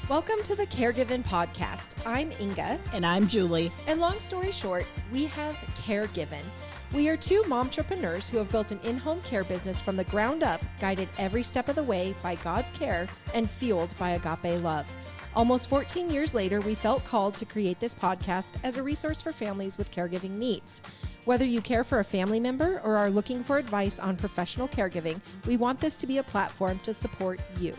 Welcome to the Caregiving Podcast. I'm Inga. And I'm Julie. And long story short, we have Caregiving. We are two momtrepreneurs who have built an in-home care business from the ground up, guided every step of the way by God's care and fueled by agape love. Almost 14 years later, we felt called to create this podcast as a resource for families with caregiving needs. Whether you care for a family member or are looking for advice on professional caregiving, we want this to be a platform to support you.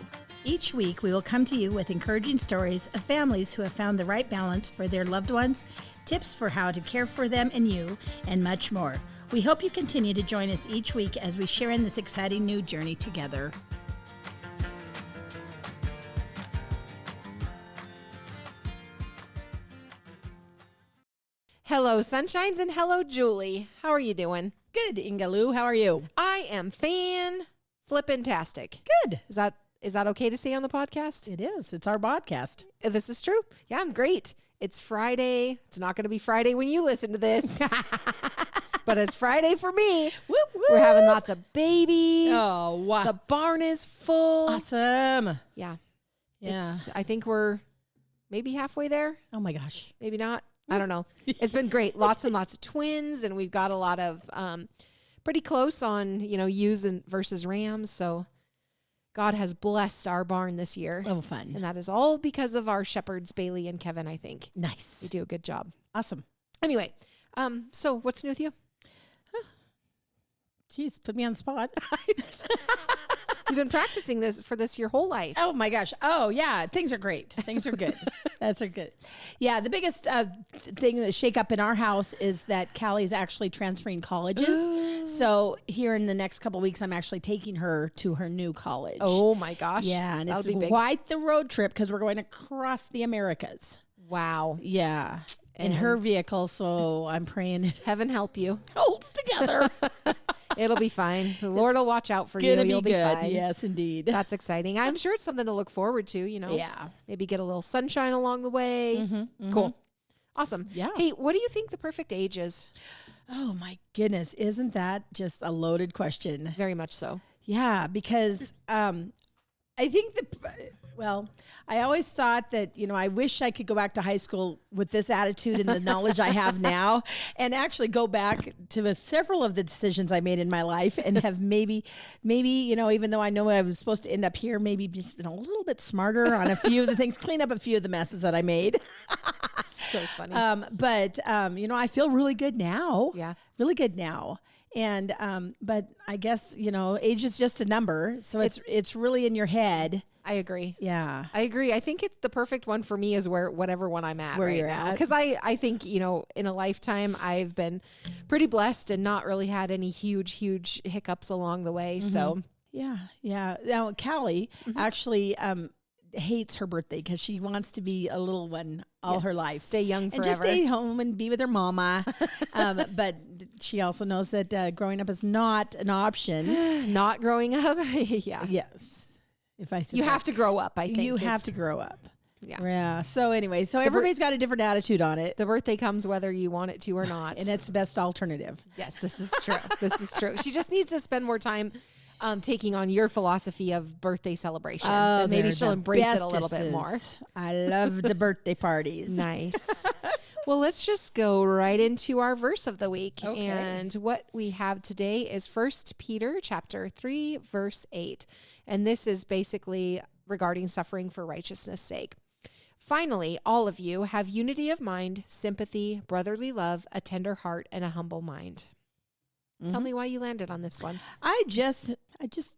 Each week, we will come to you with encouraging stories of families who have found the right balance for their loved ones, tips for how to care for them and you, and much more. We hope you continue to join us each week as we share in this exciting new journey together. Hello, Sunshines, and hello, Julie. How are you doing? Good, Inga Lou. How are you? I am flippin-tastic. Good. Is that okay to say on the podcast? It is. It's our podcast. This is true. Yeah, I'm great. It's Friday. It's not going to be Friday when you listen to this, but it's Friday for me. Whoop, whoop. We're having lots of babies. Oh, wow. The barn is full. Awesome. Yeah. Yeah. I think we're maybe halfway there. Oh, my gosh. Maybe not. I don't know. It's been great. Lots and lots of twins, and we've got a lot of pretty close on, ewes versus rams. So God has blessed our barn this year. Oh, fun. And that is all because of our shepherds, Bailey and Kevin, I think. Nice. They do a good job. Awesome. Anyway, so what's new with you? Jeez, put me on the spot. You've been practicing this your whole life. Oh my gosh. Oh yeah. Things are great. Things are good. That's good. Yeah. The biggest thing that shake up in our house is that Callie's actually transferring colleges. Ooh. So here in the next couple of weeks, I'm actually taking her to her new college. Oh my gosh. Yeah. And That'll it's be big. quite the road trip because we're going across the Americas. Wow. Yeah. In her vehicle. So I'm praying it Heaven help you. holds together. It'll be fine. The Lord will watch out for you. You'll be good. fine. Yes, indeed. That's exciting. I'm sure it's something to look forward to, Yeah. Maybe get a little sunshine along the way. Cool. Awesome. Yeah. Hey, what do you think the perfect age is? Oh my goodness. Isn't that just a loaded question? Very much so. Yeah, because I think I always thought that, I wish I could go back to high school with this attitude and the knowledge I have now and actually go back to several of the decisions I made in my life and have maybe, even though I know I was supposed to end up here, maybe just been a little bit smarter on a few of the things, clean up a few of the messes that I made. So funny. I feel really good now. Yeah. Really good now. And, but I guess, age is just a number. So it's really in your head. I agree. Yeah. I agree. I think it's the perfect one for me is whatever one I'm at Where right you're now. at. Because I think, in a lifetime, I've been pretty blessed and not really had any huge hiccups along the way. So Yeah. Yeah. Now, Callie actually, hates her birthday because she wants to be a little one all her life. Stay young and forever. just stay home and be with her mama. But she also knows that growing up is not an option. Not growing up. Yeah. Yes. If I said You that. have to grow up, I think. You have to grow up. Yeah. Yeah. So anyway, everybody's got a different attitude on it. The birthday comes whether you want it to or not. And it's the best alternative. Yes, this is true. This is true. She just needs to spend more time taking on your philosophy of birthday celebration. And maybe she'll embrace it a little bit more. I love the birthday parties. Nice. Well, let's just go right into our verse of the week. Okay. And what we have today is 1 Peter chapter 3, verse 8. And this is basically regarding suffering for righteousness' sake. Finally, all of you have unity of mind, sympathy, brotherly love, a tender heart, and a humble mind. Tell me why you landed on this one. I just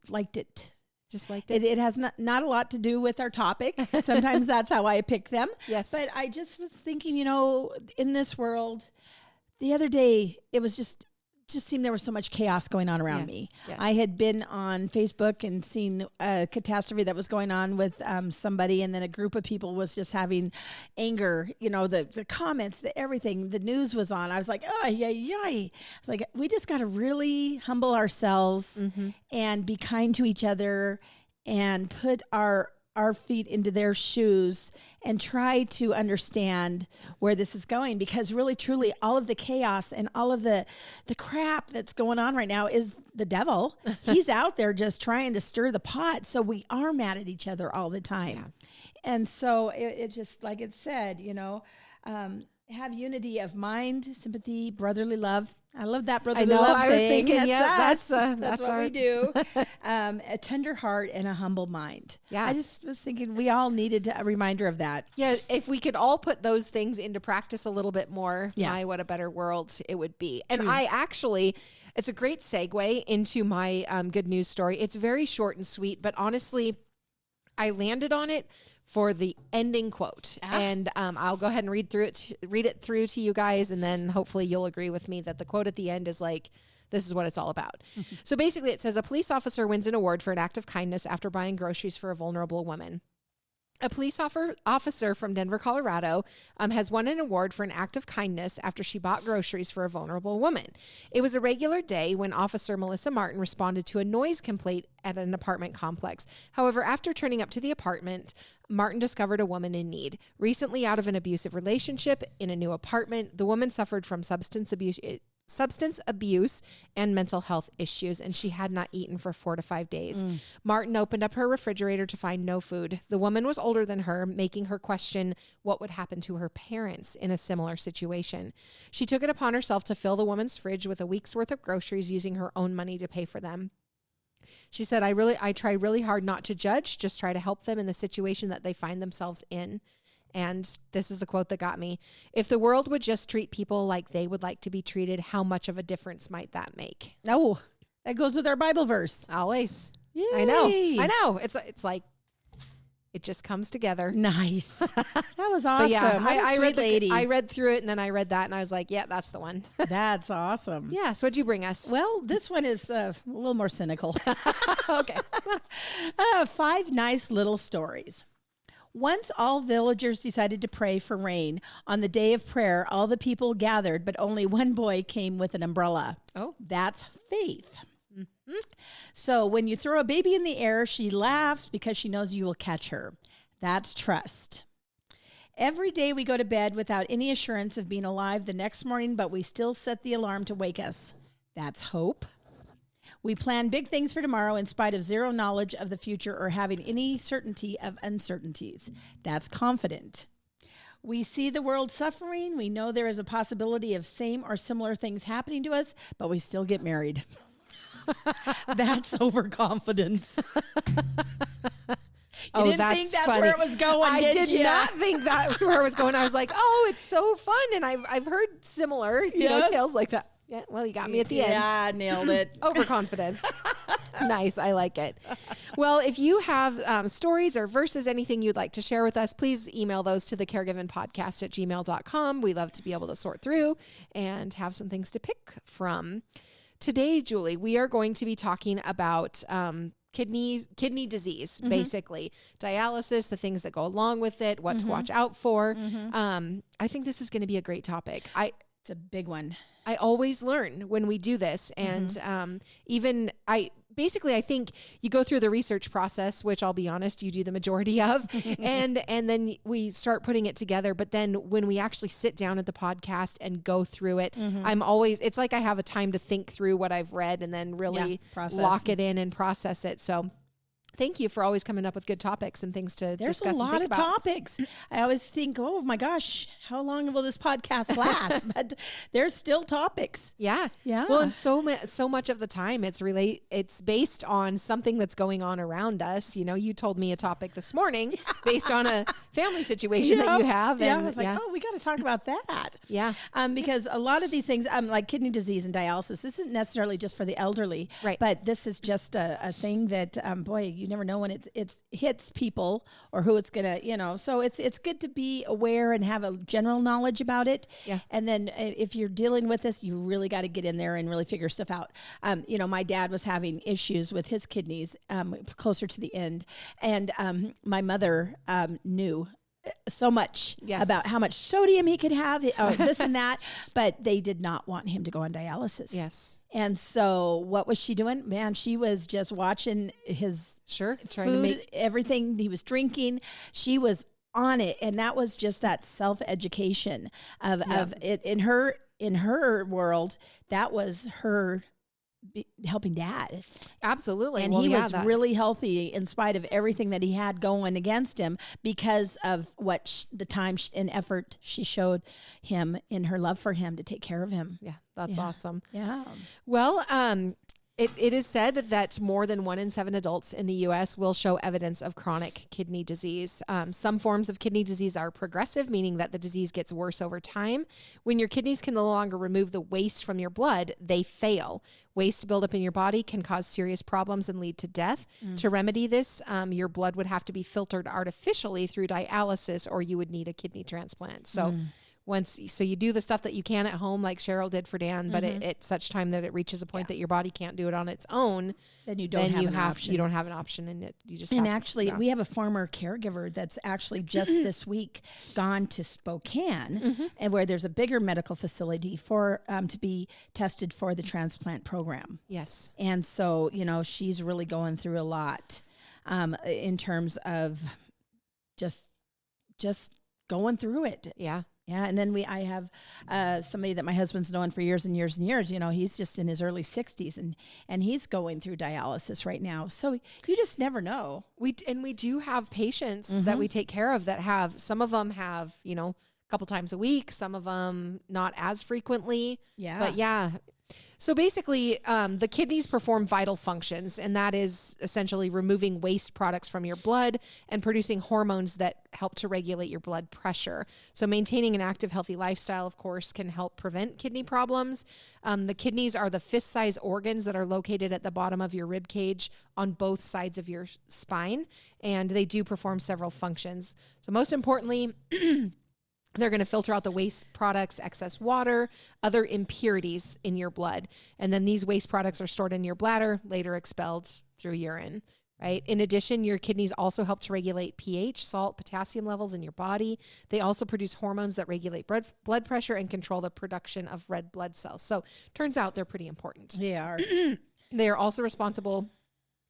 liked it. Just liked it. It has not a lot to do with our topic. Sometimes that's how I pick them. Yes. But I just was thinking, in this world, the other day, it was just seemed there was so much chaos going on around me. Yes. I had been on Facebook and seen a catastrophe that was going on with somebody, and then a group of people was just having anger, the comments, the everything, the news was on. I was like, oh, yay. I was like, we just got to really humble ourselves and be kind to each other and put our our feet into their shoes and try to understand where this is going, because really truly all of the chaos and all of the crap that's going on right now is the devil. He's out there just trying to stir the pot. So we are mad at each other all the time. Yeah. And so it just, like it said, have unity of mind, sympathy, brotherly love. I love that brotherly love I thing. was thinking, that's what we do. A tender heart and a humble mind. Yeah. I just was thinking we all needed a reminder of that. Yeah, if we could all put those things into practice a little bit more, what a better world it would be. And it's a great segue into my good news story. It's very short and sweet, but honestly, I landed on it for the ending quote. And I'll go ahead and read it through to you guys, and then hopefully you'll agree with me that the quote at the end is like, this is what it's all about. So basically it says, a police officer wins an award for an act of kindness after buying groceries for a vulnerable woman. A police officer from Denver, Colorado, has won an award for an act of kindness after she bought groceries for a vulnerable woman. It was a regular day when Officer Melissa Martin responded to a noise complaint at an apartment complex. However, after turning up to the apartment, Martin discovered a woman in need. Recently out of an abusive relationship in a new apartment, the woman suffered from substance abuse and mental health issues, and she had not eaten for 4 to 5 days. Martin opened up her refrigerator to find no food. The woman was older than her, making her question what would happen to her parents in a similar situation. She took it upon herself to fill the woman's fridge with a week's worth of groceries using her own money to pay for them. She said, I try really hard not to judge, just try to help them in the situation that they find themselves in. And this is the quote that got me. If the world would just treat people like they would like to be treated, how much of a difference might that make? Oh, that goes with our Bible verse. Always. Yay. I know. It's like, it just comes together. Nice. That was awesome. But yeah, I read through it, and then I read that and I was like, yeah, that's the one. That's awesome. Yeah. So what'd you bring us? Well, this one is a little more cynical. Okay. 5 nice little stories. Once all villagers decided to pray for rain. On the day of prayer, all the people gathered, but only one boy came with an umbrella. Oh, that's faith. Mm-hmm. So when you throw a baby in the air, she laughs because she knows you will catch her. That's trust. Every day we go to bed without any assurance of being alive the next morning, but we still set the alarm to wake us. That's hope. We plan big things for tomorrow in spite of zero knowledge of the future or having any certainty of uncertainties. That's confident. We see the world suffering. We know there is a possibility of same or similar things happening to us, but we still get married. That's overconfidence. You didn't think that's funny. where it was going, I did you? not think that was where it was going. I was like, oh, it's so fun. And I've heard similar tales like that. Yeah, well, you got me at the end. Yeah, nailed it. Overconfidence. Nice. I like it. Well, if you have stories or verses, anything you'd like to share with us, please email those to thecaregivenpodcast@gmail.com. We love to be able to sort through and have some things to pick from. Today, Julie, we are going to be talking about kidney disease, basically. Dialysis, the things that go along with it, what to watch out for. I think this is going to be a great topic. It's a big one. I always learn when we do this. And I think you go through the research process, which I'll be honest, you do the majority of, and then we start putting it together. But then when we actually sit down at the podcast and go through it, it's like I have a time to think through what I've read and then really lock it in and process it. So thank you for always coming up with good topics and things to discuss. There's a lot of topics. I always think, oh my gosh, how long will this podcast last? But there's still topics. Yeah. Yeah. Well, and so much of the time it's based on something that's going on around us. You know, you told me a topic this morning based on a family situation that you have. And I was like, oh, we got to talk about that. Yeah. Because a lot of these things, like kidney disease and dialysis, this isn't necessarily just for the elderly, right? But this is just a thing that, you never know when it hits people or who it's gonna, so it's good to be aware and have a general knowledge about it. Yeah. And then if you're dealing with this, you really got to get in there and really figure stuff out. My dad was having issues with his kidneys closer to the end, and my mother knew so much Yes. about how much sodium he could have, or this and that, but they did not want him to go on dialysis. Yes. And so what was she doing? Man, she was just watching his Trying food, to make everything he was drinking. She was on it. And that was just that self-education of it in her world. That was her helping dad. absolutely. And Well, he yeah, was really healthy in spite of everything that he had going against him because of what the time and effort she showed him in her love for him to take care of him. yeah, that's awesome. Yeah. Well, it is said that more than 1 in 7 adults in the U.S. will show evidence of chronic kidney disease. Some forms of kidney disease are progressive, meaning that the disease gets worse over time. When your kidneys can no longer remove the waste from your blood, they fail. Waste buildup in your body can cause serious problems and lead to death. To remedy this, your blood would have to be filtered artificially through dialysis, or you would need a kidney transplant. So so you do the stuff that you can at home, like Cheryl did for Dan, but at such time that it reaches a point that your body can't do it on its own, Then you don't have an option. You don't have an option, and you just And have actually, we have a former caregiver that's actually just this week gone to Spokane, and where there's a bigger medical facility for to be tested for the transplant program. yes, And so, she's really going through a lot in terms of just going through it. yeah. Yeah, and then I have somebody that my husband's known for years and years and years. He's just in his early 60s, and he's going through dialysis right now. So you just never know. We do have patients that we take care of that have, some of them have, a couple times a week, some of them not as frequently. Yeah. But yeah. So basically, the kidneys perform vital functions, and that is essentially removing waste products from your blood and producing hormones that help to regulate your blood pressure. So maintaining an active, healthy lifestyle, of course, can help prevent kidney problems. The kidneys are the fist-sized organs that are located at the bottom of your rib cage on both sides of your spine, and they do perform several functions. So most importantly, they're going to filter out the waste products, excess water, other impurities in your blood. And then these waste products are stored in your bladder, later expelled through urine, right? In addition, your kidneys also help to regulate pH, salt, potassium levels in your body. They also produce hormones that regulate blood pressure and control the production of red blood cells. So turns out they're pretty important. They are. They are also responsible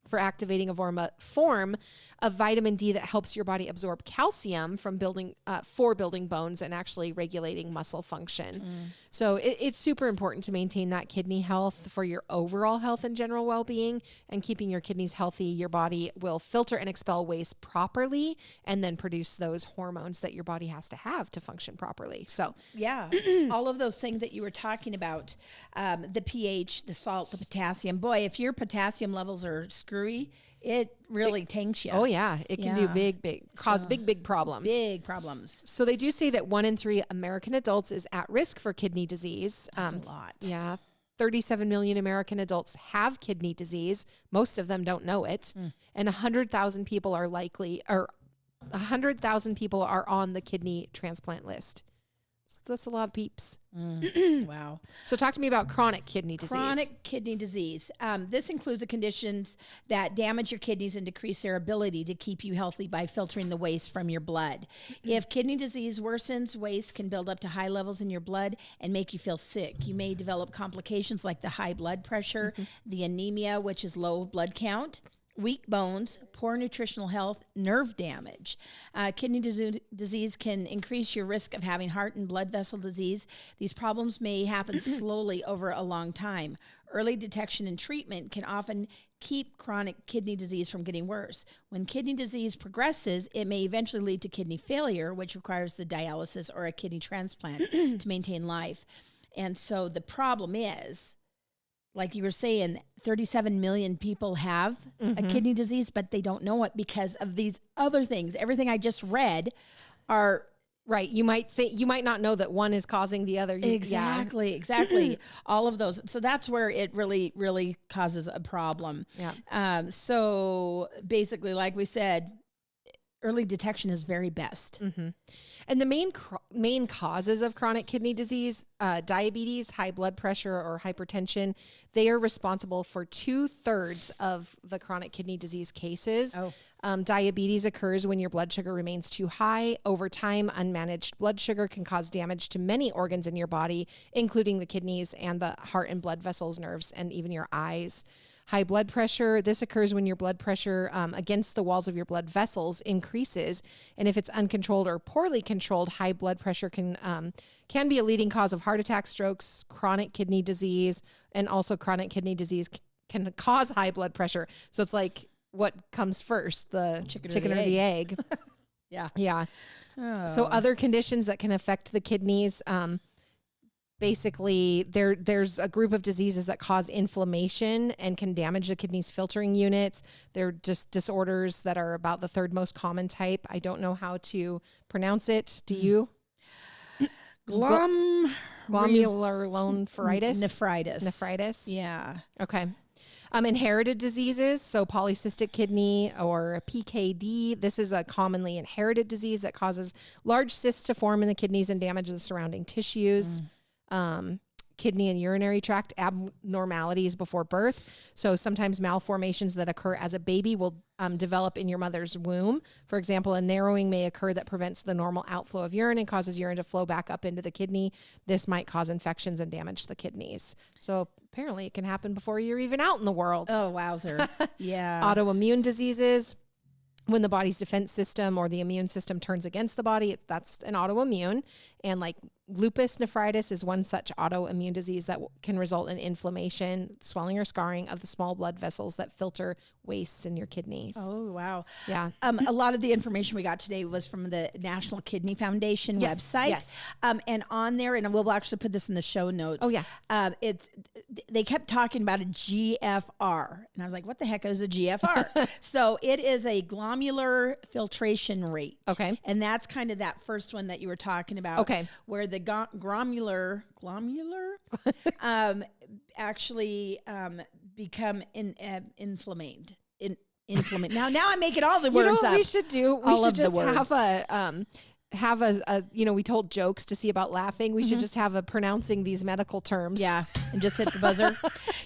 for activating a form of vitamin D that helps your body absorb calcium from building bones and actually regulating muscle function. So it's super important to maintain that kidney health for your overall health and general well-being, and keeping your kidneys healthy. Your body will filter and expel waste properly and then produce those hormones that your body has to have to function properly. So Yeah, all of those things that you were talking about, the pH, the salt, the potassium. Boy, if your potassium levels are screwy, it really tanks you. oh yeah, it can do cause big problems. Big problems. So they do say that 1 in 3 American adults is at risk for kidney disease. That's a lot. Yeah. 37 million American adults have kidney disease. Most of them don't know it. And 100,000 people are 100,000 people are on the kidney transplant list. So that's a lot of peeps. Wow. So talk to me about chronic kidney disease. Chronic kidney disease. This includes the conditions that damage your kidneys and decrease their ability to keep you healthy by filtering the waste from your blood. If kidney disease worsens, waste can build up to high levels in your blood and make you feel sick. You may develop complications like the high blood pressure, the anemia, which is low blood count, weak bones, poor nutritional health, nerve damage. Kidney disease can increase your risk of having heart and blood vessel disease. These problems may happen slowly over a long time. Early detection and treatment can often keep chronic kidney disease from getting worse. When kidney disease progresses, it may eventually lead to kidney failure, which requires the dialysis or a kidney transplant to maintain life. And so the problem is, like you were saying, 37 million people have a kidney disease, but they don't know it because of these other things. Everything I just read are right. You might not know that one is causing the other. Exactly. All of those. So that's where it really, really causes a problem. Yeah. So basically, like we said, early detection is very best. Mm-hmm. And the main causes of chronic kidney disease, diabetes, high blood pressure, or hypertension, they are responsible for 2/3 of the chronic kidney disease cases. Diabetes occurs when your blood sugar remains too high. Over time, unmanaged blood sugar can cause damage to many organs in your body, including the kidneys and the heart and blood vessels, nerves, and even your eyes. High blood pressure, this occurs when your blood pressure against the walls of your blood vessels increases. And if it's uncontrolled or poorly controlled, high blood pressure can be a leading cause of heart attack, strokes, chronic kidney disease, and also chronic kidney disease can cause high blood pressure. So it's like, what comes first, the chicken or the egg? Yeah. Yeah. Oh. So other conditions that can affect the kidneys, basically there's a group of diseases that cause inflammation and can damage the kidney's filtering units. They're just disorders that are about the third most common type. I don't know how to pronounce it. Do you? Glomerulonephritis? Nephritis. Yeah. Okay. Inherited diseases, so polycystic kidney or PKD. This is a commonly inherited disease that causes large cysts to form in the kidneys and damage the surrounding tissues. Kidney and urinary tract abnormalities before birth. So sometimes malformations that occur as a baby will develop in your mother's womb. For example, a narrowing may occur that prevents the normal outflow of urine and causes urine to flow back up into the kidney. This might cause infections and damage the kidneys. So apparently it can happen before you're even out in the world. Oh, wowzer. Yeah. Autoimmune diseases. When the body's defense system or the immune system turns against the body, that's an autoimmune. And like lupus nephritis is one such autoimmune disease that can result in inflammation, swelling, or scarring of the small blood vessels that filter wastes in your kidneys. Oh, wow. Yeah. A lot of the information we got today was from the National Kidney Foundation website. Yes. And on there, and we'll actually put this in the show notes. Oh, yeah. They kept talking about a GFR. And I was like, what the heck is a GFR? So it is a glomerular filtration rate. Okay. And that's kind of that first one that you were talking about. Okay. Where the glomerular actually become inflamed. Now I'm making all the words up. You know what we should do? We All should of the just words. have a we told jokes to see about laughing. We should just have a pronouncing these medical terms. Yeah, and just hit the buzzer.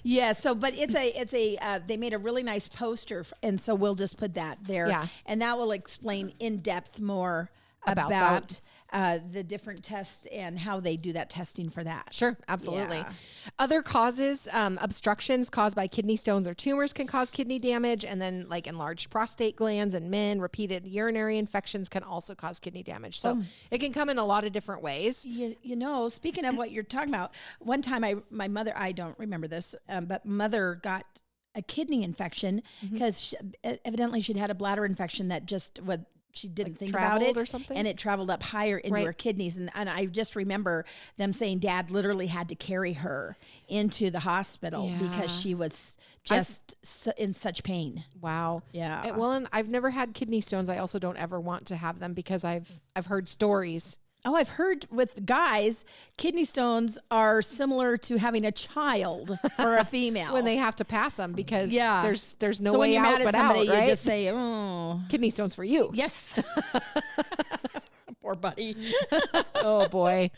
Yeah. So, but it's a they made a really nice poster, and so we'll just put that there. Yeah. And that will explain in depth more about the different tests and how they do that testing for that. Sure, absolutely. Yeah. Other causes, obstructions caused by kidney stones or tumors can cause kidney damage. And then like enlarged prostate glands in men, repeated urinary infections can also cause kidney damage. So it can come in a lot of different ways. You know, speaking of what you're talking about, one time my mother, I don't remember this, but mother got a kidney infection because evidently she'd had a bladder infection that just would, she didn't think about it or something, and it traveled up higher into her kidneys. And I just remember them saying Dad literally had to carry her into the hospital because she was just in such pain. Wow. Yeah. Well, and I've never had kidney stones. I also don't ever want to have them because I've heard stories. Oh, I've heard with guys, kidney stones are similar to having a child for a female. When they have to pass them because there's no so way when you're out mad at but somebody, out, right? you just say, oh. Kidney stones for you. Yes. Poor buddy. Oh, boy.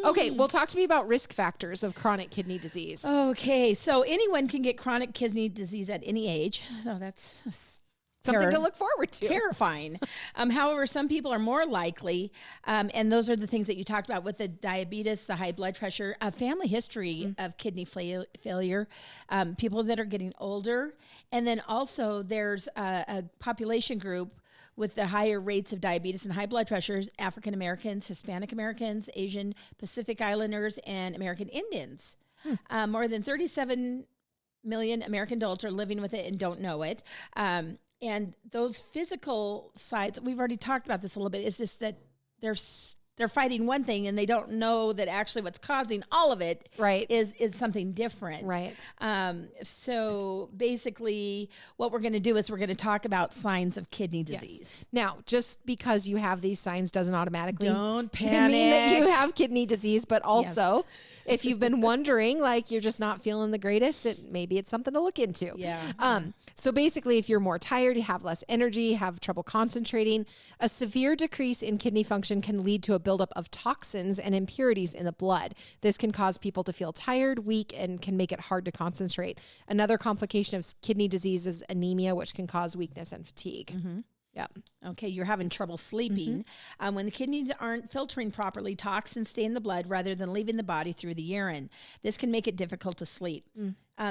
Okay, well, talk to me about risk factors of chronic kidney disease. Okay, so anyone can get chronic kidney disease at any age. So that's something to look forward to. Terrifying. However, some people are more likely, and those are the things that you talked about with the diabetes, the high blood pressure, a family history of kidney failure, people that are getting older, and then also there's a population group with the higher rates of diabetes and high blood pressures, African Americans, Hispanic Americans, Asian Pacific Islanders, and American Indians. More than 37 million American adults are living with it and don't know it. And those physical sides, we've already talked about this a little bit, is just that they're fighting one thing and they don't know that actually what's causing all of it is something different. Right. So basically what we're going to do is we're going to talk about signs of kidney disease. Yes. Now, just because you have these signs doesn't automatically don't panic. mean that you have kidney disease, but also if you've been wondering, like you're just not feeling the greatest, maybe it's something to look into. Yeah. So basically, if you're more tired, you have less energy, have trouble concentrating, a severe decrease in kidney function can lead to a buildup of toxins and impurities in the blood. This can cause people to feel tired, weak, and can make it hard to concentrate. Another complication of kidney disease is anemia, which can cause weakness and fatigue. Mm-hmm. Yeah. Okay, you're having trouble sleeping. When the kidneys aren't filtering properly, toxins stay in the blood rather than leaving the body through the urine. This can make it difficult to sleep.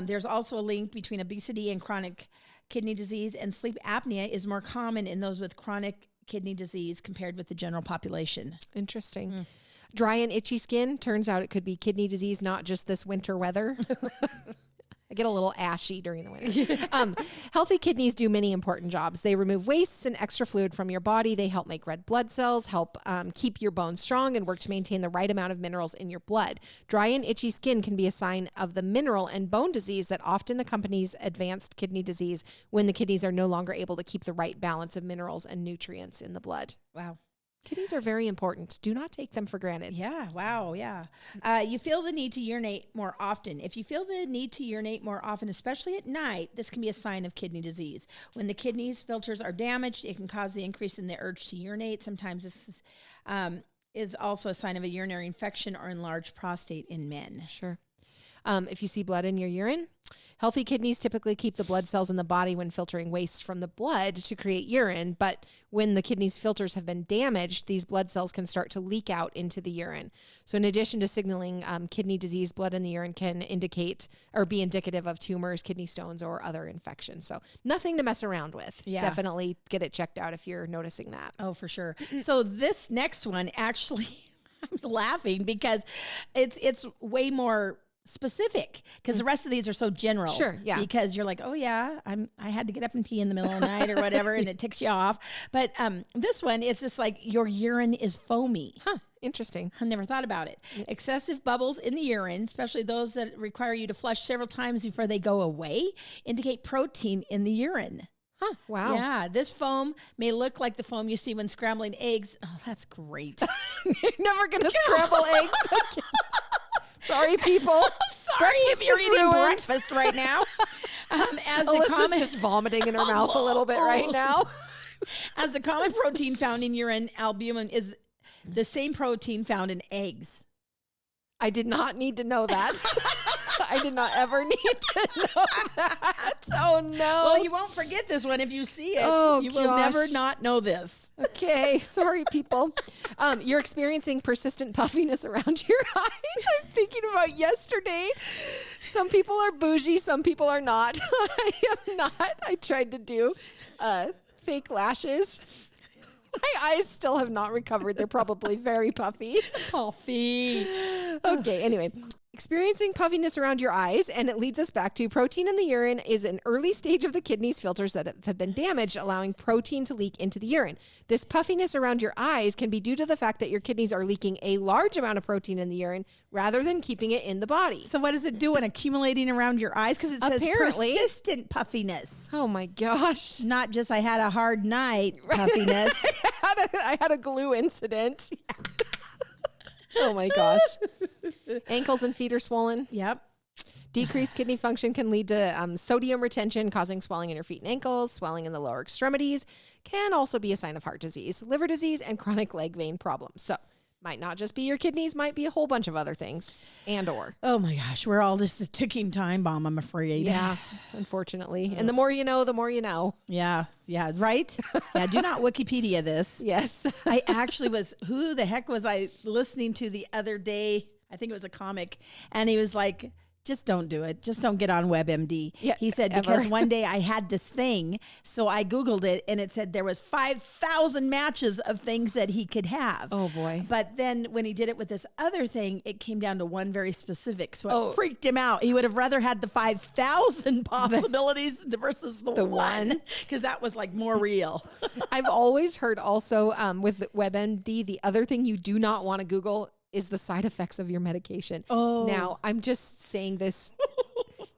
There's also a link between obesity and chronic kidney disease, and sleep apnea is more common in those with chronic kidney disease compared with the general population. Interesting. Dry and itchy skin. Turns out it could be kidney disease, not just this winter weather. I get a little ashy during the winter. Healthy kidneys do many important jobs. They remove wastes and extra fluid from your body. They help make red blood cells, help keep your bones strong, and work to maintain the right amount of minerals in your blood. Dry and itchy skin can be a sign of the mineral and bone disease that often accompanies advanced kidney disease when the kidneys are no longer able to keep the right balance of minerals and nutrients in the blood. Wow. Kidneys are very important. Do not take them for granted. Yeah. Wow. Yeah. You feel the need to urinate more often. If you feel the need to urinate more often, especially at night, this can be a sign of kidney disease. When the kidneys filters are damaged, it can cause the increase in the urge to urinate. Sometimes this is also a sign of a urinary infection or enlarged prostate in men. Sure. If you see blood in your urine, healthy kidneys typically keep the blood cells in the body when filtering waste from the blood to create urine. But when the kidneys filters have been damaged, these blood cells can start to leak out into the urine. So in addition to signaling kidney disease, blood in the urine can indicate or be indicative of tumors, kidney stones, or other infections. So nothing to mess around with. Yeah. Definitely get it checked out if you're noticing that. Oh, for sure. So this next one, actually, I'm laughing because it's way more specific because the rest of these are so general. Sure, yeah. Because you're like, oh yeah, I had to get up and pee in the middle of the night or whatever, and it ticks you off. But this one is just like your urine is foamy. Huh. Interesting. I never thought about it. Excessive bubbles in the urine, especially those that require you to flush several times before they go away, indicate protein in the urine. Huh. Wow. Yeah, this foam may look like the foam you see when scrambling eggs. Oh, that's great. You're never going to scramble eggs again. Sorry, people. Sorry if you're eating breakfast right now. As Alyssa's just vomiting in her mouth a little bit right now. As the common protein found in urine, albumin is the same protein found in eggs. I did not need to know that. I did not ever need to know that. Oh, no. Well, you won't forget this one if you see it. Oh, you will never not know this. Okay. Sorry, people. You're experiencing persistent puffiness around your eyes. I'm thinking about yesterday. Some people are bougie. Some people are not. I am not. I tried to do fake lashes. My eyes still have not recovered. They're probably very puffy. Puffy. Okay, anyway. Experiencing puffiness around your eyes, and it leads us back to protein in the urine is an early stage of the kidneys filters that have been damaged, allowing protein to leak into the urine. This puffiness around your eyes can be due to the fact that your kidneys are leaking a large amount of protein in the urine rather than keeping it in the body. So what does it do when accumulating around your eyes? Because it says Apparently, persistent puffiness. Oh my gosh. Not just I had a hard night puffiness. I had a glue incident. Oh my gosh. Ankles and feet are swollen. Yep. Decreased kidney function can lead to sodium retention, causing swelling in your feet and ankles. Swelling in the lower extremities can also be a sign of heart disease, liver disease, and chronic leg vein problems. So might not just be your kidneys, might be a whole bunch of other things and or. Oh my gosh, we're all just a ticking time bomb, I'm afraid. Yeah, unfortunately. And the more you know, the more you know. Yeah, right? Yeah, do not Wikipedia this. Yes. I actually who the heck was I listening to the other day? I think it was a comic, and he was like, just don't do it. Just don't get on WebMD. Yeah, he said, because one day I had this thing, so I Googled it, and it said there was 5,000 matches of things that he could have. Oh, boy. But then when he did it with this other thing, it came down to one very specific, so it freaked him out. He would have rather had the 5,000 possibilities versus the one, because that was like more real. I've always heard also with WebMD, the other thing you do not want to Google is the side effects of your medication. Oh. Now, I'm just saying this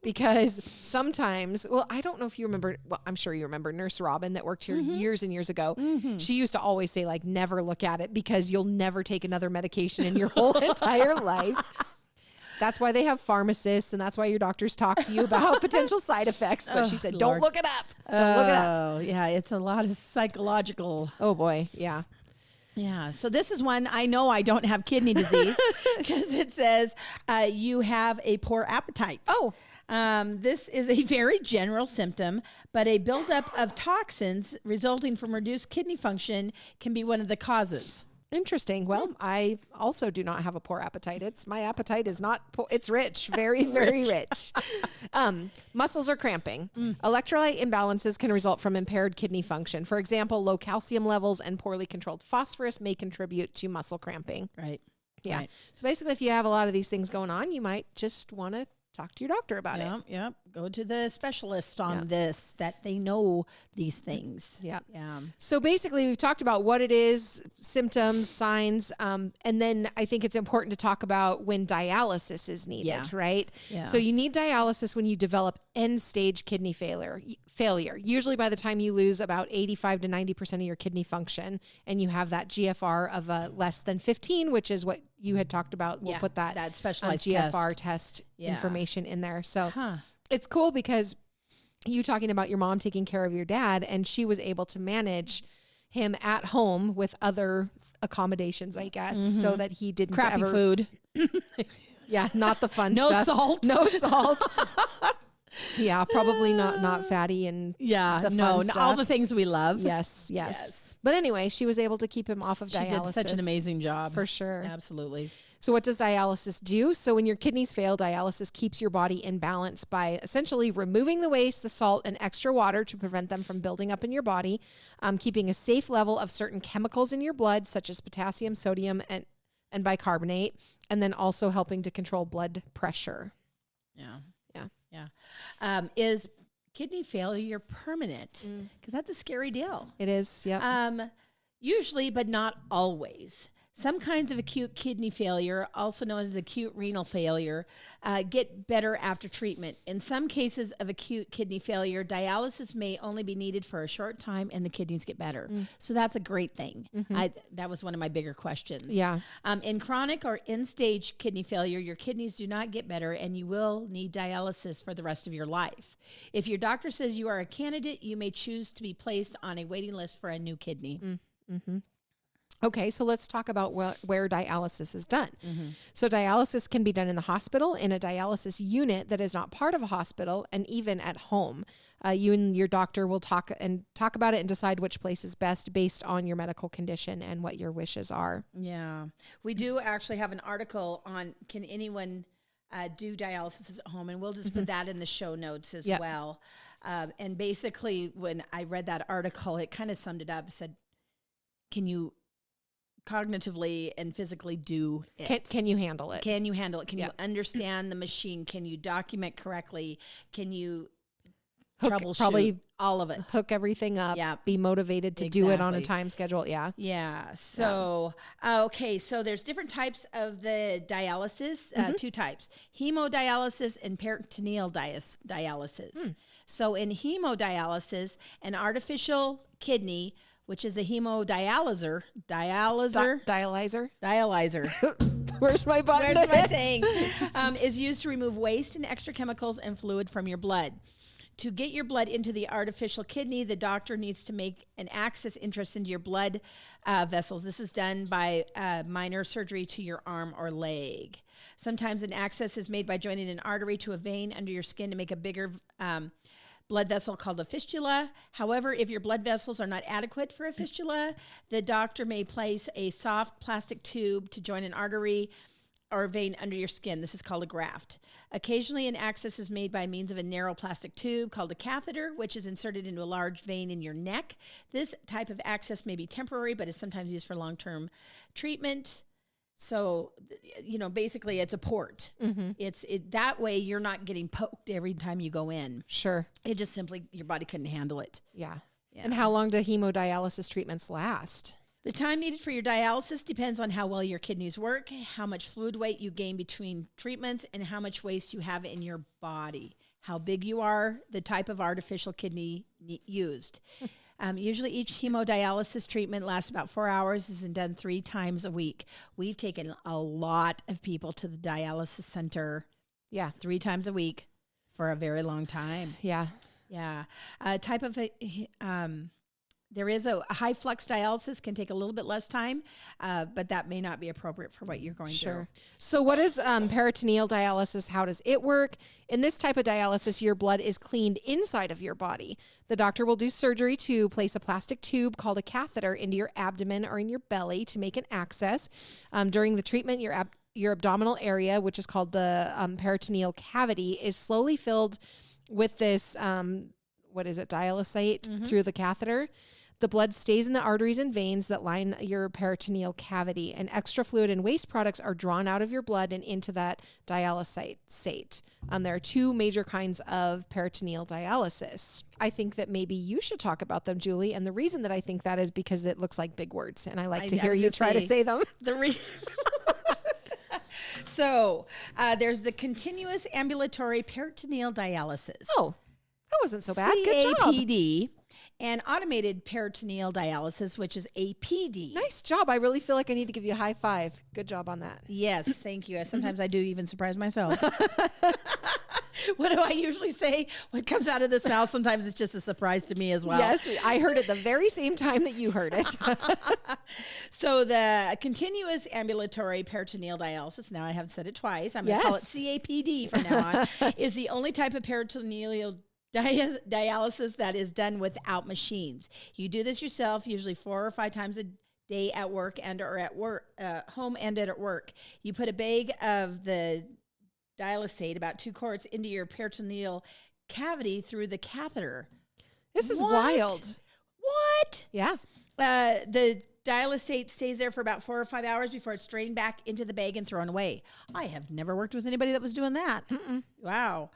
because sometimes, well, I don't know if you remember, well, I'm sure you remember Nurse Robin that worked here years and years ago. She used to always say, like, never look at it because you'll never take another medication in your whole entire life. That's why they have pharmacists, and that's why your doctors talk to you about potential side effects. But she said, Lord. don't look it up. Don't look it up. Oh, yeah. It's a lot of psychological. Oh, boy. Yeah. Yeah. So this is one I know I don't have kidney disease because it says you have a poor appetite. Oh. This is a very general symptom, but a buildup of toxins resulting from reduced kidney function can be one of the causes. Interesting. Well, I also do not have a poor appetite. My appetite is not poor. It's rich, very, very rich. Muscles are cramping. Electrolyte imbalances can result from impaired kidney function. For example, low calcium levels and poorly controlled phosphorus may contribute to muscle cramping. Right. Yeah. Right. So basically, if you have a lot of these things going on, you might just want to talk to your doctor about it. Yep. Go to the specialist on this, that they know these things. Yeah. Yeah. So basically, we've talked about what it is, symptoms, signs, and then I think it's important to talk about when dialysis is needed, right? Yeah. So you need dialysis when you develop end-stage kidney failure. Usually by the time you lose about 85 to 90% of your kidney function, and you have that GFR of less than 15, which is what you had talked about. We'll put that specialized GFR test information in there. So it's cool because you talking about your mom taking care of your dad, and she was able to manage him at home with other accommodations, I guess, so that he didn't Crappy ever, food. Yeah, not the fun No stuff. salt. No salt. Yeah, probably not fatty and the fun all stuff. the things we love. Yes. But anyway, she was able to keep him off of She dialysis. did such an amazing job. For sure. Absolutely. So what does dialysis do? So when your kidneys fail, dialysis keeps your body in balance by essentially removing the waste, the salt, and extra water to prevent them from building up in your body, keeping a safe level of certain chemicals in your blood, such as potassium, sodium, and bicarbonate, and then also helping to control blood pressure. Is kidney failure permanent? Because that's a scary deal. It is, yeah. Usually, but not always. Some kinds of acute kidney failure, also known as acute renal failure, get better after treatment. In some cases of acute kidney failure, dialysis may only be needed for a short time and the kidneys get better. So that's a great thing. That was one of my bigger questions. Yeah. In chronic or end-stage kidney failure, your kidneys do not get better and you will need dialysis for the rest of your life. If your doctor says you are a candidate, you may choose to be placed on a waiting list for a new kidney. Okay, so let's talk about where dialysis is done. So dialysis can be done in the hospital, in a dialysis unit that is not part of a hospital, and even at home. You and your doctor will talk about it and decide which place is best based on your medical condition and what your wishes are. Yeah. We do actually have an article on can anyone do dialysis at home, and we'll just put that in the show notes as well. And basically, when I read that article, it kind of summed it up. It said, can you cognitively and physically do it? Can you handle it? Can you handle it? Can you understand the machine? Can you document correctly? Can you troubleshoot? Probably all of it. Hook everything up. Yeah. Be motivated to do it on a time schedule. Yeah. Yeah. So, okay. So there's different types of the dialysis, two types, hemodialysis and peritoneal dialysis. So in hemodialysis, an artificial kidney, which is the dialyzer. Where's my button? Where's my thing? Is used to remove waste and extra chemicals and fluid from your blood. To get your blood into the artificial kidney, the doctor needs to make an access interest into your blood vessels. This is done by minor surgery to your arm or leg. Sometimes an access is made by joining an artery to a vein under your skin to make a bigger blood vessel called a fistula. However, if your blood vessels are not adequate for a fistula, the doctor may place a soft plastic tube to join an artery or vein under your skin. This is called a graft. Occasionally, an access is made by means of a narrow plastic tube called a catheter, which is inserted into a large vein in your neck. This type of access may be temporary, but is sometimes used for long-term treatment. So, basically it's a port. It's that way you're not getting poked every time you go in. Sure. It just simply, your body couldn't handle it. Yeah. And how long do hemodialysis treatments last? The time needed for your dialysis depends on how well your kidneys work, how much fluid weight you gain between treatments, and how much waste you have in your body. How big you are, the type of artificial kidney used. Usually each hemodialysis treatment lasts about 4 hours, is done 3 times a week. We've taken a lot of people to the dialysis center 3 times a week for a very long time. Yeah. Yeah. Type of there is a high flux dialysis, can take a little bit less time, but that may not be appropriate for what you're going through. So what is peritoneal dialysis? How does it work? In this type of dialysis, your blood is cleaned inside of your body. The doctor will do surgery to place a plastic tube called a catheter into your abdomen or in your belly to make an access. During the treatment, your abdominal area, which is called the peritoneal cavity, is slowly filled with this, dialysate through the catheter. The blood stays in the arteries and veins that line your peritoneal cavity, and extra fluid and waste products are drawn out of your blood and into that dialysate. There are 2 major kinds of peritoneal dialysis. I think that maybe you should talk about them, Julie. And the reason that I think that is because it looks like big words, and I like to hear you try to say them. So there's the continuous ambulatory peritoneal dialysis. Oh, that wasn't so bad. Good job. CAPD. And automated peritoneal dialysis, which is APD. Nice job. I really feel like I need to give you a high five. Good job on that. Yes, thank you. Sometimes I do even surprise myself. What do I usually say? What comes out of this mouth, sometimes it's just a surprise to me as well. Yes, I heard it the very same time that you heard it. So the continuous ambulatory peritoneal dialysis, now I have said it twice, I'm going to call it CAPD from now on, is the only type of peritoneal dialysis that is done without machines. You do this yourself, usually 4 or 5 times a day at work and or at work, home and at work. You put a bag of the dialysate, about 2 quarts, into your peritoneal cavity through the catheter. This is wild. What? Yeah. The dialysate stays there for about 4 or 5 hours before it's drained back into the bag and thrown away. I have never worked with anybody that was doing that. Wow.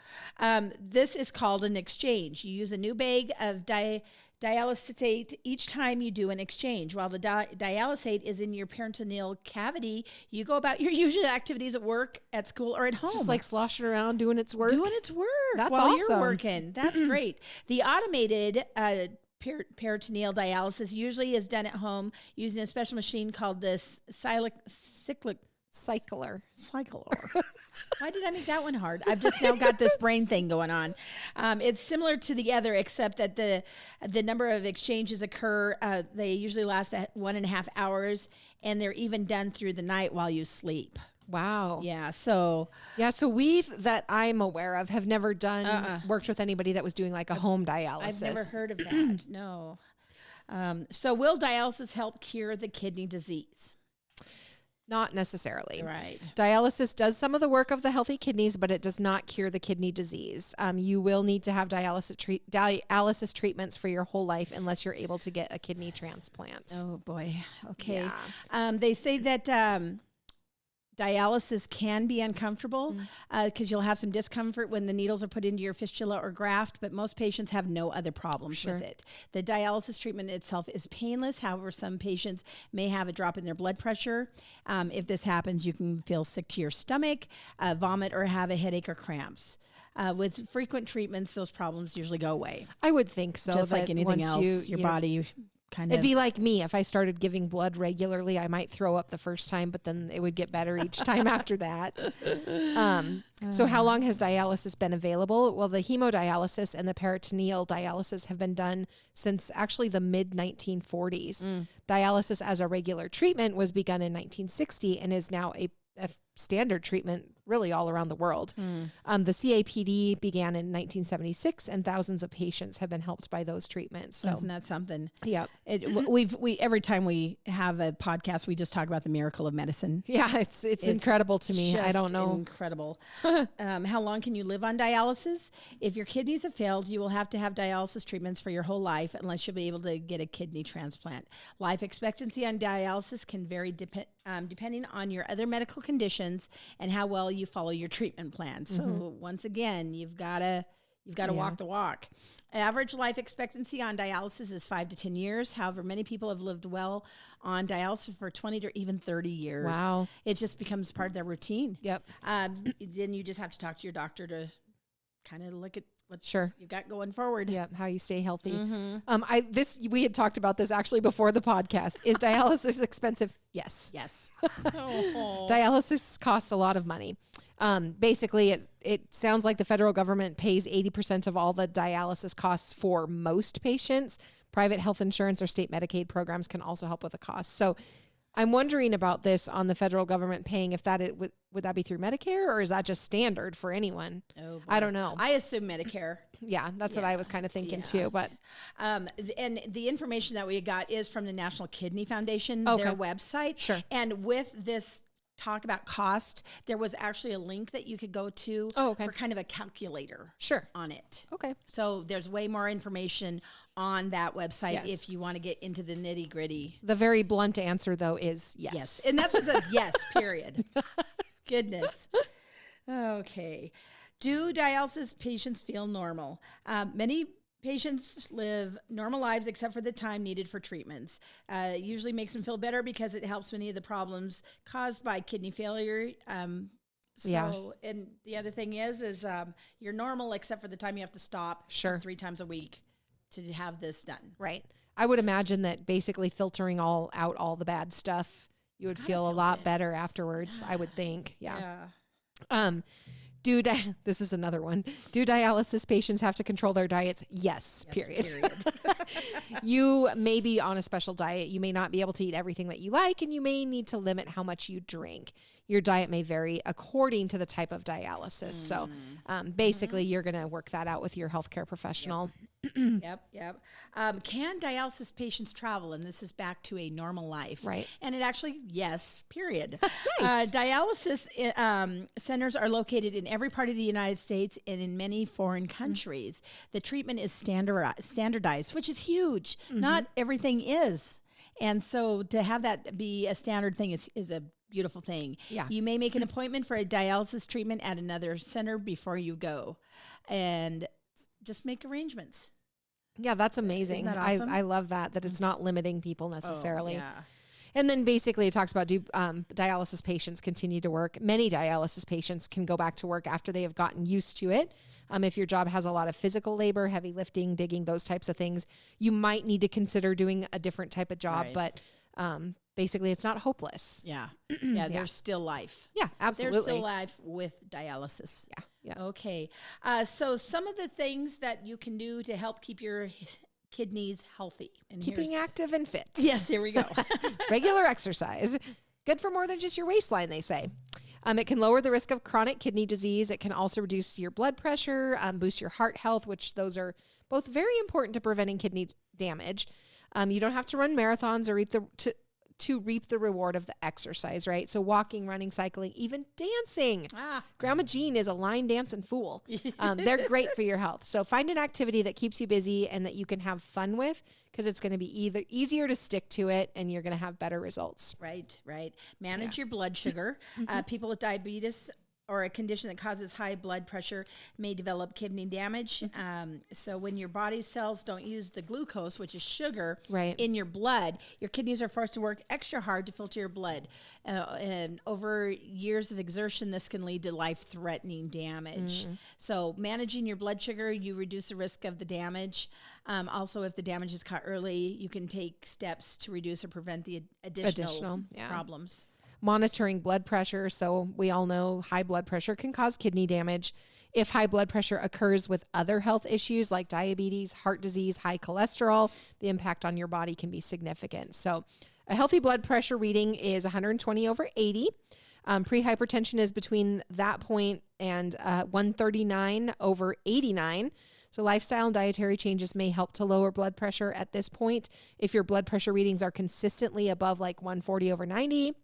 This is called an exchange. You use a new bag of dialysate each time you do an exchange. While the dialysate is in your peritoneal cavity, you go about your usual activities at work, at school, or at home. It's just like sloshing around doing its work. That's while awesome. You're working. That's great. The automated peritoneal dialysis usually is done at home using a special machine called this cycler. Why did I make that one hard? I've just now got this brain thing going on. It's similar to the other, except that the number of exchanges occur. They usually last 1.5 hours, and they're even done through the night while you sleep. Wow. Yeah. So we that I'm aware of have never worked with anybody that was doing like a home dialysis. I've never heard of that. No. So will dialysis help cure the kidney disease? Not necessarily. Right. Dialysis does some of the work of the healthy kidneys, but it does not cure the kidney disease. You will need to have dialysis treatments for your whole life unless you're able to get a kidney transplant. Oh, boy. Okay. Yeah. They say that dialysis can be uncomfortable because you'll have some discomfort when the needles are put into your fistula or graft, but most patients have no other problems with it. The dialysis treatment itself is painless. However, some patients may have a drop in their blood pressure. If this happens, you can feel sick to your stomach, vomit, or have a headache or cramps. With frequent treatments, those problems usually go away. I would think so. Just like anything else, your body it'd be like me. If I started giving blood regularly, I might throw up the first time, but then it would get better each time after that. So how long has dialysis been available? Well, the hemodialysis and the peritoneal dialysis have been done since actually the mid-1940s. Dialysis as a regular treatment was begun in 1960 and is now a standard treatment really all around the world. The CAPD began in 1976, and thousands of patients have been helped by those treatments. So isn't that something? Yeah. We every time we have a podcast, we just talk about the miracle of medicine. Yeah, it's incredible to me. I don't know. Incredible. How long can you live on dialysis? If your kidneys have failed, you will have to have dialysis treatments for your whole life unless you'll be able to get a kidney transplant. Life expectancy on dialysis can vary depending on your other medical conditions and how well you follow your treatment plan. So once again, you've got to walk the walk. Average life expectancy on dialysis is 5 to 10 years. However, many people have lived well on dialysis for 20 to even 30 years. Wow. It just becomes part of their routine. Yep. Then you just have to talk to your doctor to kind of look at Sure. you got going forward. Yeah, how you stay healthy. We had talked about this actually before the podcast. Is dialysis expensive? Yes. Yes. Dialysis costs a lot of money. Basically, it sounds like the federal government pays 80% of all the dialysis costs for most patients. Private health insurance or state Medicaid programs can also help with the cost. So I'm wondering about this on the federal government paying, if that would that be through Medicare, or is that just standard for anyone? Oh, boy. I don't know. I assume Medicare. Yeah, that's what I was kind of thinking too. But and the information that we got is from the National Kidney Foundation, Okay. their website. Sure. And with this talk about cost, there was actually a link that you could go to Okay. for kind of a calculator Sure. on it. Okay. So there's way more information on that website Yes. if you want to get into the nitty gritty. The very blunt answer though is yes. Yes. And that's just a yes, period. Goodness. Okay. Do dialysis patients feel normal? Many patients live normal lives except for the time needed for treatments. It usually makes them feel better because it helps many of the problems caused by kidney failure. And the other thing is you're normal except for the time you have to stop Sure. 3 times a week to have this done. Right. I would imagine that basically filtering out all the bad stuff, you would feel a lot good. better afterwards, I would think. Yeah. Yeah. This is another one. Do dialysis patients have to control their diets? Yes, period. You may be on a special diet. You may not be able to eat everything that you like, and you may need to limit how much you drink. Your diet may vary according to the type of dialysis. So basically, you're going to work that out with your healthcare professional. Yep. Can dialysis patients travel? And this is back to a normal life. Right. And it actually, yes, period. Nice. Dialysis centers are located in every part of the United States and in many foreign countries. The treatment is standardized, which is huge. Not everything is. And so to have that be a standard thing is a beautiful thing. Yeah. You may make an appointment for a dialysis treatment at another center before you go. And just make arrangements. Yeah, that's amazing. Isn't that awesome? I love that it's not limiting people necessarily. Oh, yeah. And then basically it talks about do dialysis patients continue to work. Many dialysis patients can go back to work after they have gotten used to it. If your job has a lot of physical labor, heavy lifting, digging, those types of things, you might need to consider doing a different type of job. Right. But basically it's not hopeless. Yeah. Yeah. There's still life. Yeah, absolutely. There's still life with dialysis. Yeah. Okay. So some of the things that you can do to help keep your kidneys healthy. And Keeping active and fit. Yes, here we go. Regular exercise. Good for more than just your waistline, they say. It can lower the risk of chronic kidney disease. It can also reduce your blood pressure, boost your heart health, which those are both very important to preventing kidney damage. You don't have to run marathons or to reap the reward of the exercise, right? So walking, running, cycling, even dancing. Grandma Jean is a line dancing fool. They're great for your health. So find an activity that keeps you busy and that you can have fun with, because it's going to be either easier to stick to it and you're going to have better results. Right. Manage your blood sugar. People with diabetes or a condition that causes high blood pressure may develop kidney damage. So when your body cells don't use the glucose, which is sugar, in your blood, your kidneys are forced to work extra hard to filter your blood. And over years of exertion, this can lead to life-threatening damage. So managing your blood sugar, you reduce the risk of the damage. Also, if the damage is caught early, you can take steps to reduce or prevent the additional problems. Monitoring blood pressure. So we all know high blood pressure can cause kidney damage. If high blood pressure occurs with other health issues like diabetes, heart disease, high cholesterol, the impact on your body can be significant. So a healthy blood pressure reading is 120/80. Pre-hypertension is between that point and 139/89. So lifestyle and dietary changes may help to lower blood pressure at this point. If your blood pressure readings are consistently above like 140/90,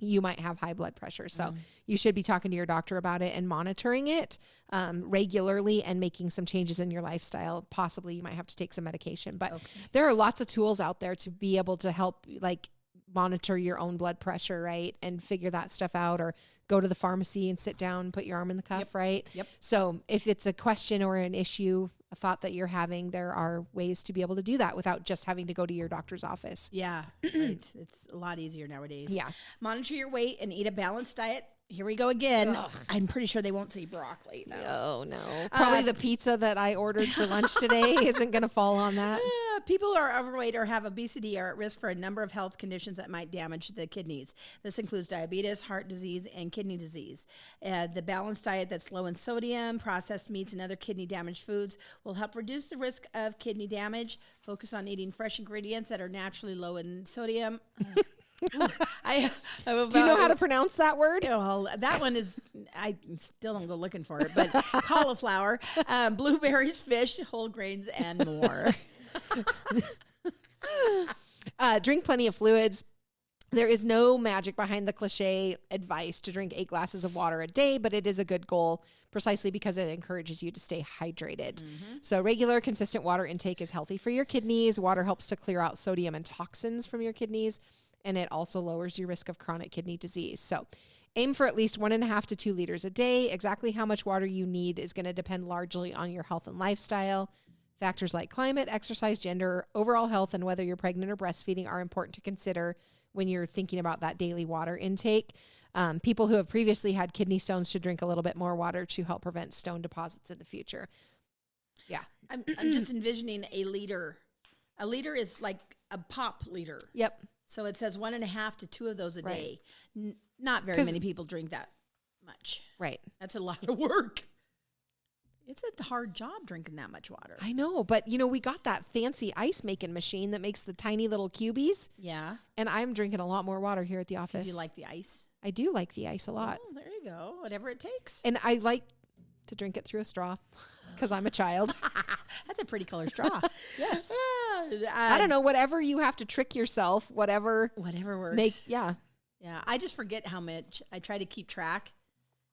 you might have high blood pressure. So you should be talking to your doctor about it and monitoring it regularly and making some changes in your lifestyle. Possibly you might have to take some medication, but there are lots of tools out there to be able to help like monitor your own blood pressure, right? And figure that stuff out, or go to the pharmacy and sit down, put your arm in the cuff, right? Yep. So if it's a question or an issue, a thought that you're having, there are ways to be able to do that without just having to go to your doctor's office. Yeah, right. It's a lot easier nowadays. Yeah. Monitor your weight and eat a balanced diet. Here we go again. Ugh. I'm pretty sure they won't say broccoli, though. Oh, no. Probably the pizza that I ordered for lunch today isn't going to fall on that. People who are overweight or have obesity are at risk for a number of health conditions that might damage the kidneys. This includes diabetes, heart disease, and kidney disease. The balanced diet that's low in sodium, processed meats, and other kidney-damaged foods will help reduce the risk of kidney damage. Focus on eating fresh ingredients that are naturally low in sodium. Do you know how to pronounce that word? Well, that one is, I still don't go looking for it, but cauliflower, blueberries, fish, whole grains, and more. Drink plenty of fluids. There is no magic behind the cliche advice to drink 8 glasses of water a day, but it is a good goal precisely because it encourages you to stay hydrated. So regular, consistent water intake is healthy for your kidneys. Water helps to clear out sodium and toxins from your kidneys, and it also lowers your risk of chronic kidney disease. So aim for at least 1.5 to 2 liters a day. Exactly how much water you need is going to depend largely on your health and lifestyle. Factors like climate, exercise, gender, overall health, and whether you're pregnant or breastfeeding are important to consider when you're thinking about that daily water intake. People who have previously had kidney stones should drink a little bit more water to help prevent stone deposits in the future. Yeah. I'm just envisioning a liter. A liter is like a pop liter. Yep. So it says 1.5 to 2 of those a day. Not very many people drink that much. Right. That's a lot of work. It's a hard job drinking that much water. I know, but we got that fancy ice making machine that makes the tiny little cubies. Yeah. And I'm drinking a lot more water here at the office. Because you like the ice? I do like the ice a lot. Oh, there you go. Whatever it takes. And I like to drink it through a straw because I'm a child. That's a pretty color straw. Yes. I don't know, whatever you have to trick yourself, whatever works. Yeah. I just forget how much. I try to keep track,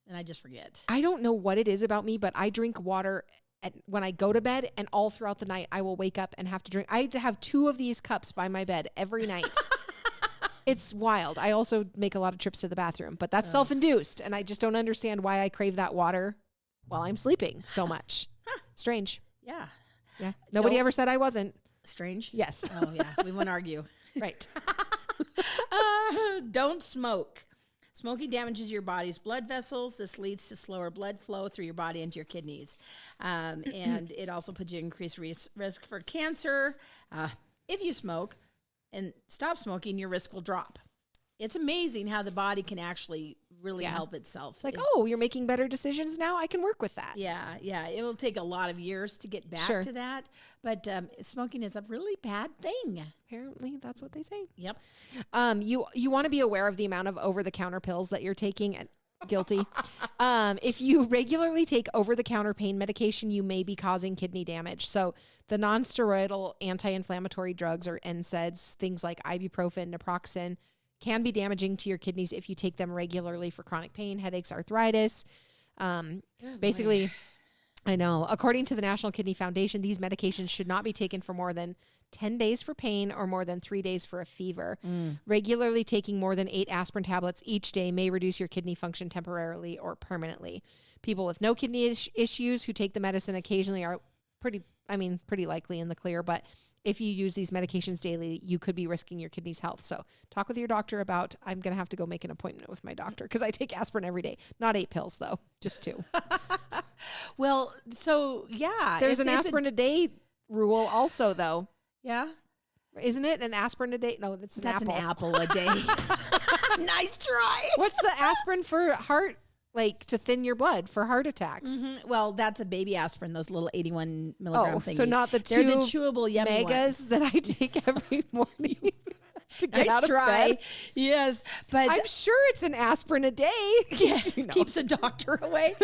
and I just forget. I don't know what it is about me, but I drink water when I go to bed, and all throughout the night, I will wake up and have to drink. I have 2 of these cups by my bed every night. It's wild. I also make a lot of trips to the bathroom, but that's self-induced, and I just don't understand why I crave that water while I'm sleeping so much. Strange. Yeah. Nobody ever said I wasn't. Strange? Yes. Oh, yeah. We won't argue. Right. Don't smoke. Smoking damages your body's blood vessels. This leads to slower blood flow through your body into your kidneys. And it also puts you at increased risk for cancer. If you smoke and stop smoking, your risk will drop. It's amazing how the body can actually really help itself. It's like, you're making better decisions now? I can work with that. Yeah. It will take a lot of years to get back to that. But smoking is a really bad thing. Apparently, that's what they say. Yep. You want to be aware of the amount of over-the-counter pills that you're taking. Guilty. If you regularly take over-the-counter pain medication, you may be causing kidney damage. So the non-steroidal anti-inflammatory drugs, or NSAIDs, things like ibuprofen, naproxen, can be damaging to your kidneys if you take them regularly for chronic pain, headaches, arthritis. Basically, I know, according to the National Kidney Foundation, these medications should not be taken for more than 10 days for pain or more than 3 days for a fever. Regularly taking more than 8 aspirin tablets each day may reduce your kidney function temporarily or permanently. People with no kidney issues who take the medicine occasionally are pretty likely in the clear, but if you use these medications daily, you could be risking your kidneys' health. So talk with your doctor about, I'm going to have to go make an appointment with my doctor because I take aspirin every day. Not 8 pills, though, just 2. Well, so, yeah. There's an aspirin a day rule also, though. Yeah? Isn't it an aspirin a day? No, that's an apple. That's an apple a day. Nice try. What's the aspirin for heart? Like to thin your blood for heart attacks. Well, that's a baby aspirin, those little 81 milligram things. So not the They're the chewable yummy megas that I take every morning to get out of bed. Yes, but I'm sure it's an aspirin a day. Yes, keeps a doctor away.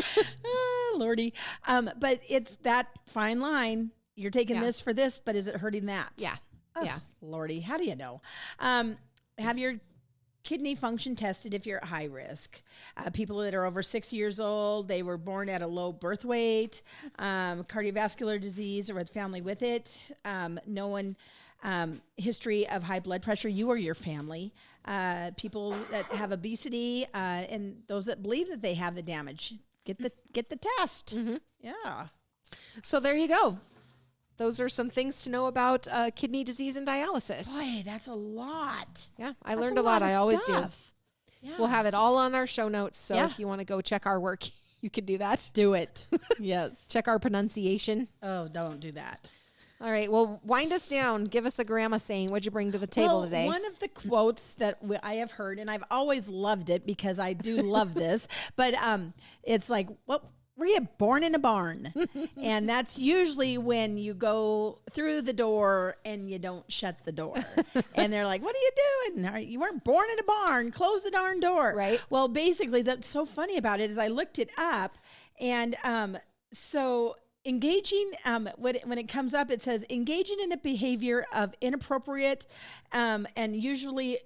Lordy. But it's that fine line. You're taking this for this, but is it hurting that? Yeah. Lordy, how do you know? Have your kidney function tested if you're at high risk. People that are over 6 years old, they were born at a low birth weight, cardiovascular disease or a family with it, history of high blood pressure, you or your family, people that have obesity, and those that believe that they have the damage. Get the test. Yeah. So there you go. Those are some things to know about kidney disease and dialysis. Boy, that's a lot. Yeah, I learned a lot. I always do. Yeah. We'll have it all on our show notes. So if you want to go check our work, you can do that. Do it. Yes. Check our pronunciation. Oh, don't do that. All right. Well, wind us down. Give us a grandma saying. What'd you bring to the table today? One of the quotes that I have heard, and I've always loved it because I do love this, but it's like, what? Were you born in a barn? And that's usually when you go through the door and you don't shut the door. And they're like, what are you doing? You weren't born in a barn. Close the darn door. Right. Well, basically, that's so funny about it is I looked it up. And so engaging, when it comes up, it says engaging in a behavior of inappropriate and usually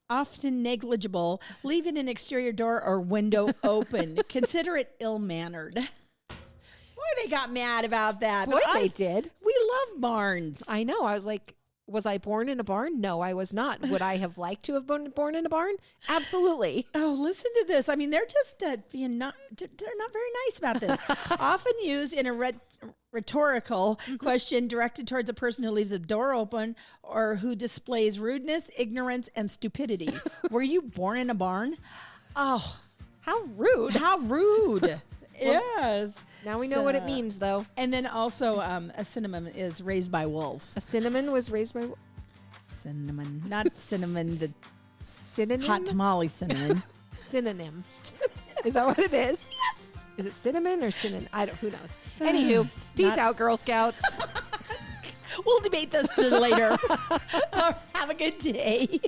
often negligible, leaving an exterior door or window open. Consider it ill-mannered. Boy, they got mad about that. Boy, they did. We love barns. I know. I was like, was I born in a barn? No, I was not. Would I have liked to have been born in a barn? Absolutely. Oh, listen to this. I mean, they're just they're not very nice about this. Often used in a rhetorical question directed towards a person who leaves a door open or who displays rudeness, ignorance, and stupidity. Were you born in a barn? Oh, how rude. How rude. Yes. Now we know what it means, though. And then also a cinnamon is raised by wolves. A cinnamon was raised by... Cinnamon. Not cinnamon, the synonym? hot tamale cinnamon. Synonym. Is that what it is? Yes. Is it cinnamon or cinnamon? Who knows? Anywho, peace out, Girl Scouts. We'll debate this later. Have a good day.